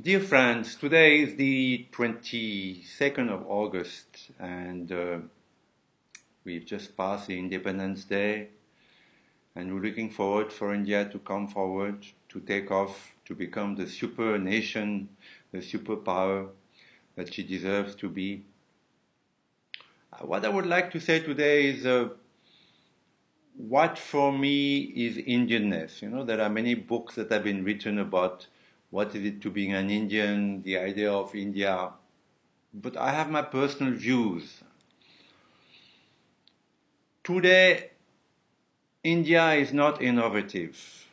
Dear friends, today is the 22nd of August, and we've just passed the Independence Day, and we're looking forward for India to come forward, to take off, to become the super nation, the superpower that she deserves to be. What I would like to say today is what for me is Indianness. You know, there are many books that have been written about what is it to being an Indian, the idea of India, but I have my personal views. Today, India is not innovative.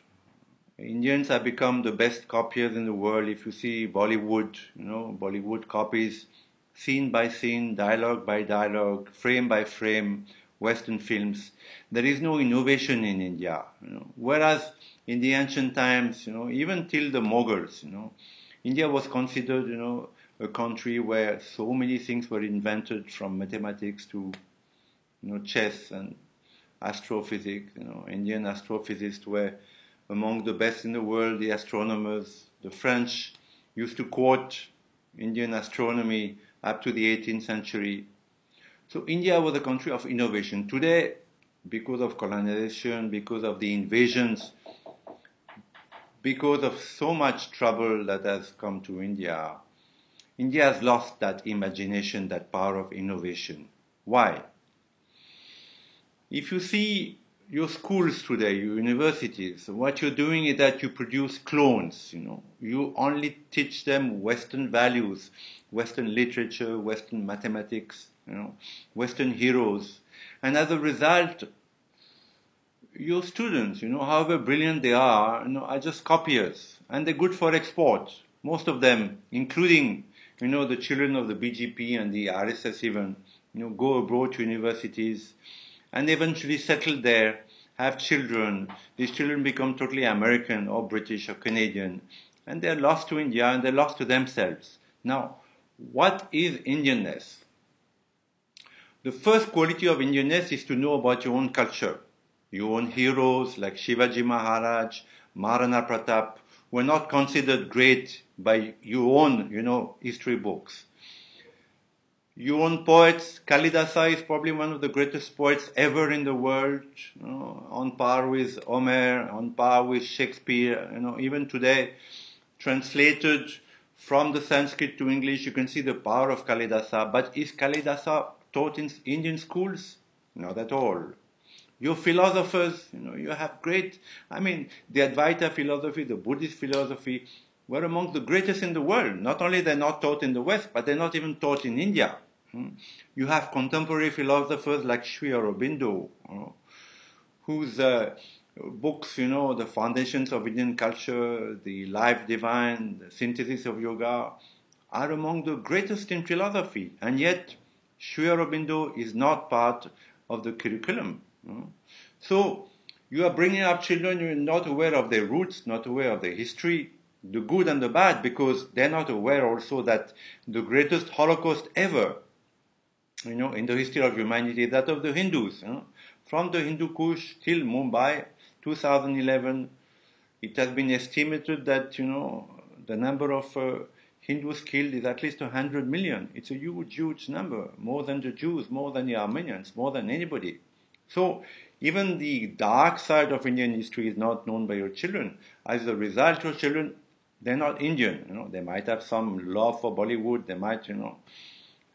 Indians have become the best copiers in the world. If you see Bollywood, Bollywood copies scene by scene, dialogue by dialogue, frame by frame, Western films. There is no innovation in India. Whereas in the ancient times, even till the Mughals, India was considered, a country where so many things were invented, from mathematics to, chess and astrophysics. Indian astrophysicists were among the best in the world. The astronomers, the French, used to quote Indian astronomy up to the 18th century. So India was a country of innovation. Today, because of colonization, because of the invasions, because of so much trouble that has come to India, India has lost that imagination, that power of innovation. Why? If you see your schools today, your universities, what you're doing is that you produce clones. You only teach them Western values, Western literature, Western mathematics, Western heroes. And as a result, your students, however brilliant they are just copiers. And they're good for export. Most of them, including, the children of the BJP and the RSS even, go abroad to universities and eventually settle there, have children. These children become totally American or British or Canadian, and they're lost to India and they're lost to themselves. Now, what is Indianness? The first quality of Indianness is to know about your own culture, your own heroes like Shivaji Maharaj, Maharana Pratap, were not considered great by your own, history books. Your own poets, Kalidasa is probably one of the greatest poets ever in the world, on par with Homer, on par with Shakespeare. Even today, translated from the Sanskrit to English, you can see the power of Kalidasa. But is Kalidasa taught in Indian schools? Not at all. Your philosophers, you have great, the Advaita philosophy, the Buddhist philosophy, were among the greatest in the world. Not only they're not taught in the West, but they're not even taught in India. You have contemporary philosophers like Sri Aurobindo, whose books, the foundations of Indian culture, the life divine, the synthesis of yoga, are among the greatest in philosophy. And yet, Sri Aurobindo is not part of the curriculum. So, you are bringing up children, you're not aware of their roots, not aware of their history, the good and the bad, because they're not aware also that the greatest Holocaust ever, in the history of humanity, that of the Hindus. From the Hindu Kush till Mumbai, 2011, it has been estimated that, the number of Hindus killed is at least 100 million. It's a huge, huge number, more than the Jews, more than the Armenians, more than anybody. So, even the dark side of Indian history is not known by your children. As a result, your children, they're not Indian. They might have some love for Bollywood, they might,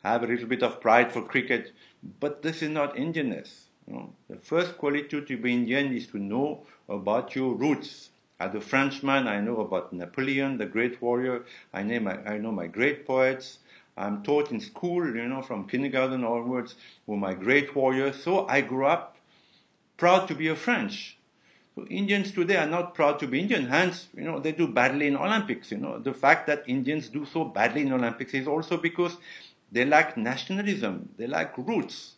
have a little bit of pride for cricket, but this is not Indianness. The first quality to be Indian is to know about your roots. As a Frenchman, I know about Napoleon, the great warrior. I know my great poets. I'm taught in school, from kindergarten onwards, were my great warriors. So I grew up proud to be a French. So Indians today are not proud to be Indian. Hence, they do badly in Olympics. The fact that Indians do so badly in Olympics is also because they lack nationalism. They lack roots.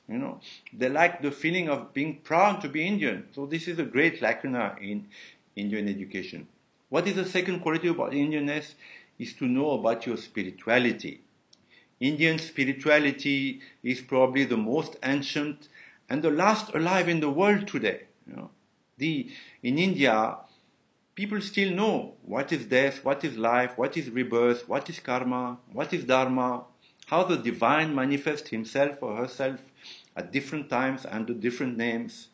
They lack the feeling of being proud to be Indian. So this is a great lacuna in Indian education. What is the second quality about Indianness? Is to know about your spirituality. Indian spirituality is probably the most ancient and the last alive in the world today. In India, people still know what is death, what is life, what is rebirth, what is karma, what is dharma, how the divine manifests himself or herself at different times under different names,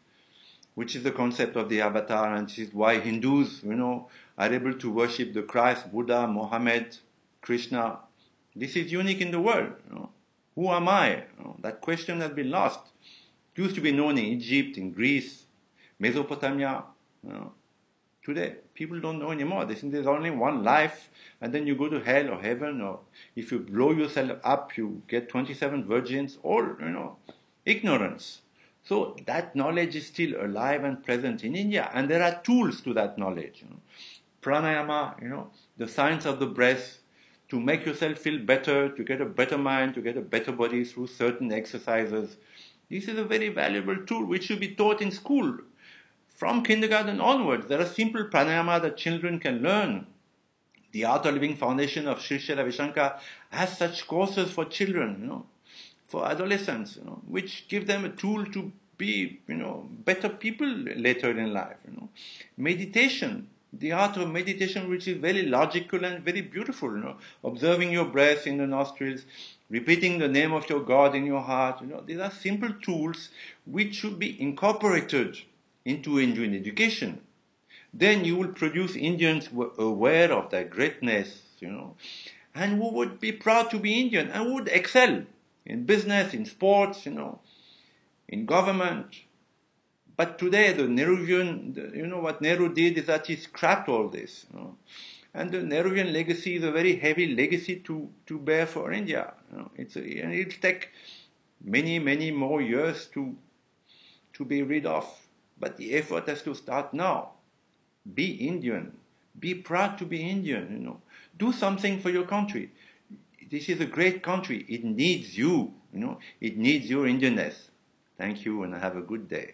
which is the concept of the avatar, and this is why Hindus, are able to worship the Christ, Buddha, Mohammed, Krishna. This is unique in the world. Who am I? That question has been lost. It used to be known in Egypt, in Greece, Mesopotamia. Today, people don't know anymore. They think there's only one life, and then you go to hell or heaven, or if you blow yourself up, you get 27 virgins, all, ignorance. So that knowledge is still alive and present in India, and there are tools to that knowledge. Pranayama, the science of the breath, to make yourself feel better, to get a better mind, to get a better body through certain exercises. This is a very valuable tool which should be taught in school. From kindergarten onwards, there are simple pranayama that children can learn. The Art of Living Foundation of Sri Sri Ravi Shankar has such courses for children, for adolescents, which give them a tool to be, better people later in life. Meditation, the art of meditation, which is very logical and very beautiful, observing your breath in the nostrils, repeating the name of your God in your heart, these are simple tools which should be incorporated into Indian education. Then you will produce Indians who are aware of their greatness, and who would be proud to be Indian and who would excel in business, in sports, in government. But today, the Nehruvian, what Nehru did is that he scrapped all this. And the Nehruvian legacy is a very heavy legacy to bear for India. And it'll take many, many more years to be rid of. But the effort has to start now. Be Indian. Be proud to be Indian, Do something for your country. This is a great country. It needs you, It needs your Indianness. Thank you, and have a good day.